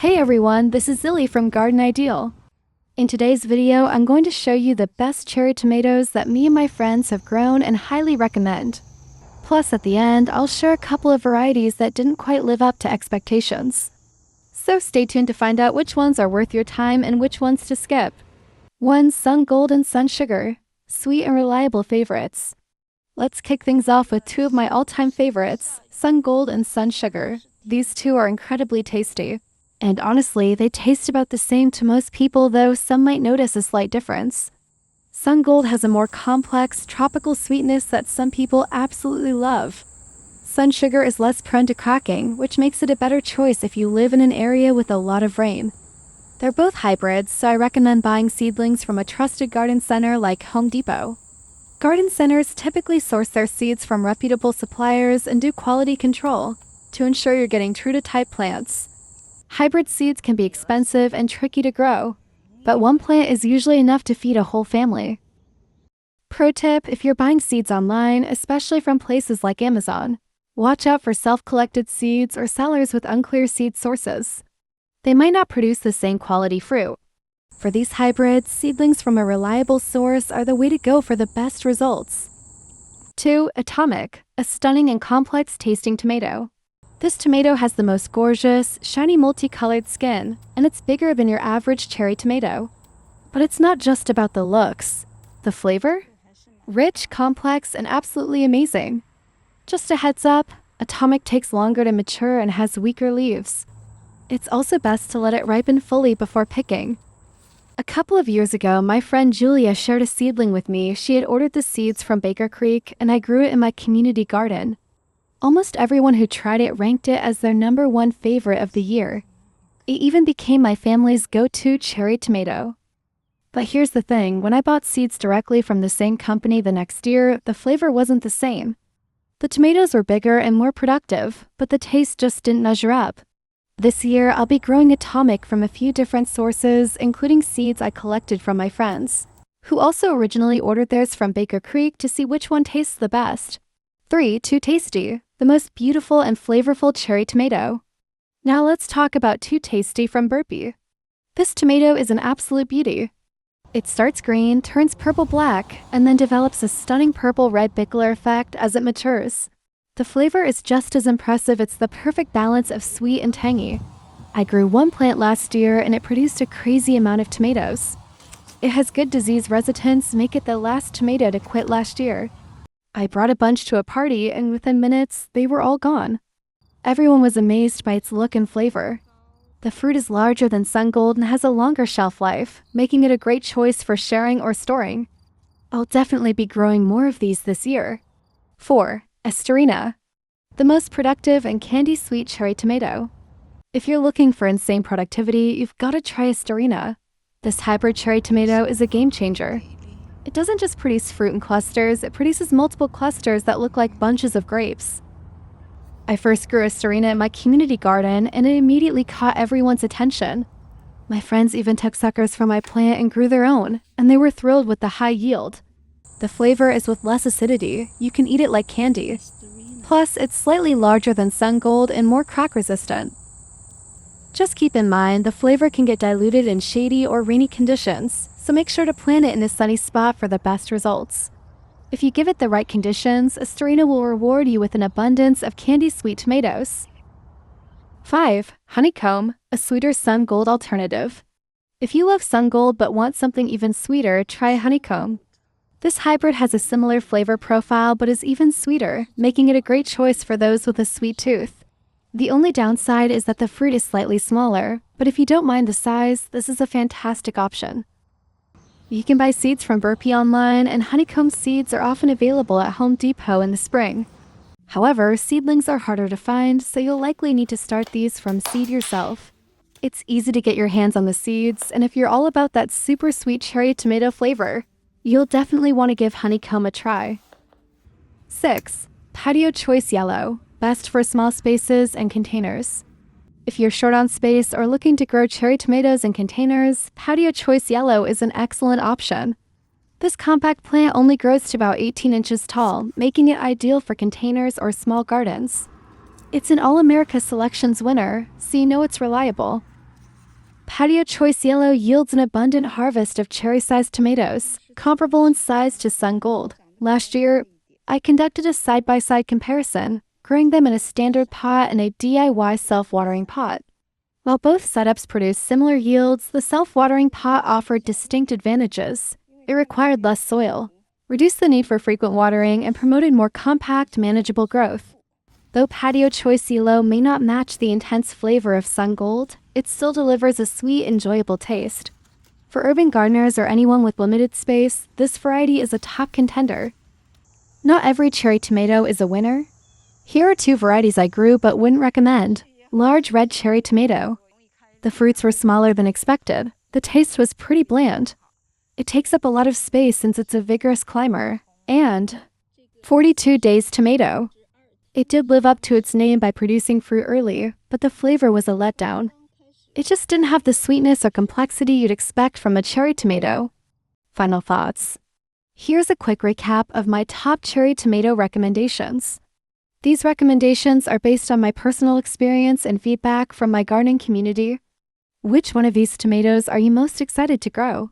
Hey everyone, this is Zilly from Garden Ideal. In today's video, I'm going to show you the best cherry tomatoes that me and my friends have grown and highly recommend. Plus, at the end, I'll share a couple of varieties that didn't quite live up to expectations. So stay tuned to find out which ones are worth your time and which ones to skip. 1. Sungold and sunsugar, sweet and reliable favorites. Let's kick things off with two of my all-time favorites, sungold and sunsugar. These two are incredibly tasty. And honestly, they taste about the same to most people, though some might notice a slight difference. Sungold has a more complex, tropical sweetness that some people absolutely love. Sunsugar is less prone to cracking, which makes it a better choice if you live in an area with a lot of rain. They're both hybrids, so I recommend buying seedlings from a trusted garden center like Home Depot. Garden centers typically source their seeds from reputable suppliers and do quality control to ensure you're getting true-to-type plants. Hybrid seeds can be expensive and tricky to grow, but one plant is usually enough to feed a whole family. Pro tip, if you're buying seeds online, especially from places like Amazon, watch out for self-collected seeds or sellers with unclear seed sources. They might not produce the same quality fruit. For these hybrids, seedlings from a reliable source are the way to go for the best results. 2. Atomic, a stunning and complex tasting tomato. This tomato has the most gorgeous, shiny multicolored skin, and it's bigger than your average cherry tomato. But it's not just about the looks. The flavor? Rich, complex, and absolutely amazing. Just a heads up, Atomic takes longer to mature and has weaker leaves. It's also best to let it ripen fully before picking. A couple of years ago, my friend Julia shared a seedling with me. She had ordered the seeds from Baker Creek, and I grew it in my community garden. Almost everyone who tried it ranked it as their #1 favorite of the year. It even became my family's go-to cherry tomato. But here's the thing, when I bought seeds directly from the same company the next year, the flavor wasn't the same. The tomatoes were bigger and more productive, but the taste just didn't measure up. This year, I'll be growing Atomic from a few different sources, including seeds I collected from my friends, who also originally ordered theirs from Baker Creek to see which one tastes the best. 3. Too Tasty, the most beautiful and flavorful cherry tomato. Now let's talk about Too Tasty from Burpee. This tomato is an absolute beauty. It starts green, turns purple-black, and then develops a stunning purple-red bicolor effect as it matures. The flavor is just as impressive. It's the perfect balance of sweet and tangy. I grew one plant last year and it produced a crazy amount of tomatoes. It has good disease resistance, make it the last tomato to quit last year. I brought a bunch to a party and within minutes, they were all gone. Everyone was amazed by its look and flavor. The fruit is larger than sungold and has a longer shelf life, making it a great choice for sharing or storing. I'll definitely be growing more of these this year. 4. Esterina, the most productive and candy-sweet cherry tomato. If you're looking for insane productivity, you've got to try Esterina. This hybrid cherry tomato is a game changer. It doesn't just produce fruit in clusters, it produces multiple clusters that look like bunches of grapes. I first grew Esterina in my community garden and it immediately caught everyone's attention. My friends even took suckers from my plant and grew their own, and they were thrilled with the high yield. The flavor is with less acidity, you can eat it like candy. Plus, it's slightly larger than sungold and more crack resistant. Just keep in mind, the flavor can get diluted in shady or rainy conditions, so make sure to plant it in a sunny spot for the best results. If you give it the right conditions, Esterina will reward you with an abundance of candy-sweet tomatoes. 5. Honeycomb, a sweeter sungold alternative. If you love sungold but want something even sweeter, try Honeycomb. This hybrid has a similar flavor profile but is even sweeter, making it a great choice for those with a sweet tooth. The only downside is that the fruit is slightly smaller, but if you don't mind the size, this is a fantastic option. You can buy seeds from Burpee online, and honeycomb seeds are often available at Home Depot in the spring. However, seedlings are harder to find, so you'll likely need to start these from seed yourself. It's easy to get your hands on the seeds, and if you're all about that super sweet cherry tomato flavor, you'll definitely want to give honeycomb a try. 6. Patio Choice Yellow, best for small spaces and containers. If you're short on space or looking to grow cherry tomatoes in containers, Patio Choice Yellow is an excellent option. This compact plant only grows to about 18 inches tall, making it ideal for containers or small gardens. It's an All-America Selections winner, so you know it's reliable. Patio Choice Yellow yields an abundant harvest of cherry-sized tomatoes, comparable in size to sungold. Last year, I conducted a side-by-side comparison, growing them in a standard pot and a DIY self-watering pot. While both setups produced similar yields, the self-watering pot offered distinct advantages. It required less soil, reduced the need for frequent watering, and promoted more compact, manageable growth. Though Patio Choice Yellow may not match the intense flavor of sungold, it still delivers a sweet, enjoyable taste. For urban gardeners or anyone with limited space, this variety is a top contender. Not every cherry tomato is a winner. Here are 2 varieties I grew but wouldn't recommend. Large red cherry tomato. The fruits were smaller than expected. The taste was pretty bland. It takes up a lot of space since it's a vigorous climber. And 42 days tomato. It did live up to its name by producing fruit early, but the flavor was a letdown. It just didn't have the sweetness or complexity you'd expect from a cherry tomato. Final thoughts. Here's a quick recap of my top cherry tomato recommendations. These recommendations are based on my personal experience and feedback from my gardening community. Which one of these tomatoes are you most excited to grow?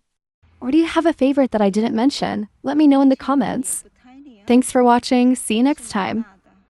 Or do you have a favorite that I didn't mention? Let me know in the comments. Thanks for watching. See you next time.